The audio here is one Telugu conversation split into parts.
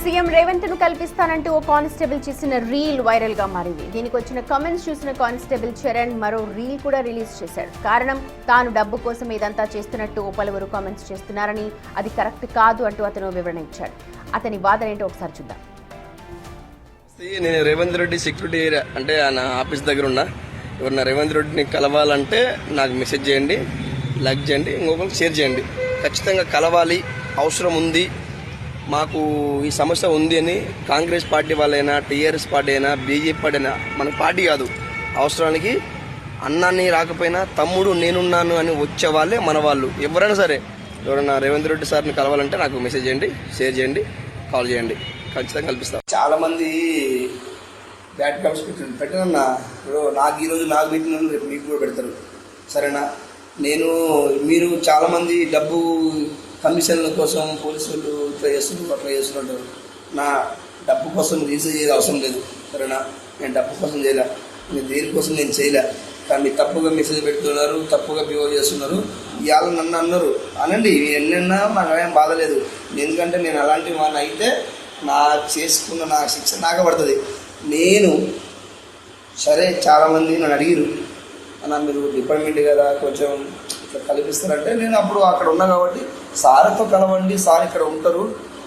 సీఎం రేవంత్ ను కల్పిస్తానంటూ ఓ కానిస్టేబుల్ చేసిన రీల్ వైరల్ గా మారింది. దీనికి వచ్చిన కామెంట్స్ చూసిన కానిస్టేబుల్ చరణ్ మరో రీల్ కూడా రిలీజ్ చేశాడు. కారణం తాను డబ్బు కోసం ఇదంతా చేస్తున్నట్టు పలువురు కామెంట్స్ చేస్తున్నారని, అది కరెక్ట్ కాదు అంటూ అతను వివరణ ఇచ్చాడు. అతని వాదన ఏంటో ఒకసారి చూద్దాం. నేను రేవంత్ రెడ్డి సెక్యూరిటీ ఏరియా అంటే నా ఆఫీస్ దగ్గర ఉన్నా. ఎవరన్నా రేవంత్ రెడ్డిని కలవాలంటే నాకు మెసేజ్ చేయండి, లైక్ చేయండి, ఇంకొకరికి షేర్ చేయండి. ఖచ్చితంగా కలవాలి, అవసరం ఉంది, మాకు ఈ సమస్య ఉంది అని కాంగ్రెస్ పార్టీ వాళ్ళైనా, టీఆర్ఎస్ పార్టీ అయినా, బీజేపీ పార్టీ అయినా, మన పార్టీ కాదు, అవసరానికి అన్నాన్ని రాకపోయినా తమ్ముడు నేనున్నాను అని వచ్చే వాళ్ళే మన వాళ్ళు. ఎవరైనా సరే, ఎవరైనా రేవంత్ రెడ్డి సార్ని కలవాలంటే నాకు మెసేజ్ చేయండి, షేర్ చేయండి, కాల్ చేయండి, ఖచ్చితంగా కల్పిస్తాం. చాలామంది బ్యాడ్ కామెంట్స్ పెట్టనన్నా, ఇప్పుడు నాకు ఈరోజు నాకు పెట్టిన రేపు మీకు కూడా పెడతారు, సరేనా? మీరు చాలామంది డబ్బు కమిషన్ల కోసం పోలీసులు ఇట్లా చేస్తున్నారు, అట్లా చేస్తున్నారు. నా డబ్బు కోసం రీసెర్చ్ చేయాల్సిన అవసరం లేదు, సరేనా? నేను డబ్బు కోసం చేయలే, నేను దేనికోసం నేను చేయలే. కానీ తప్పుగా మెసేజ్ పెడుతున్నారు, తప్పుగా బిహేవ్ చేస్తున్నారు. ఇవాళ నన్ను అన్నారు, అనండి, ఎన్నన్నా నాకేం బాధ లేదు. ఎందుకంటే నేను అలాంటి వాడిని అయితే నా చేసుకున్న నా శిక్ష నాకే పడుతుంది. నేను సరే, చాలామంది నన్ను అడిగిరు, అన్న మీరు డిపార్ట్మెంట్ కదా కొంచెం ఇట్లా కల్పిస్తారంటే, నేను అప్పుడు అక్కడ ఉన్నా కాబట్టి సార్తో కలవండి, సార్ ఇక్కడ ఉంటారు,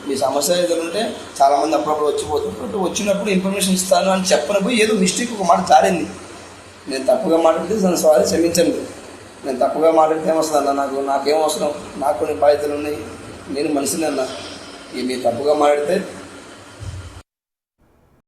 మీ సమస్య ఏదైనా ఉంటే చాలామంది అప్పుడప్పుడు వచ్చిపోతారు, వచ్చినప్పుడు ఇన్ఫర్మేషన్ ఇస్తాను అని చెప్పినప్పుడు ఏదో మిస్టేక్ ఒక మాట జారింది. నేను తప్పుగా మాట్లాడితే నన్ను సారీ క్షమించండి. నేను తప్పుగా మాట్లాడితే ఏమొస్తుంది నాకేం అవసరం, నాకు కొన్ని బాధ్యతలు ఉన్నాయి, నేను మనిషిని అన్నా. మీరు తప్పుగా మాట్లాడితే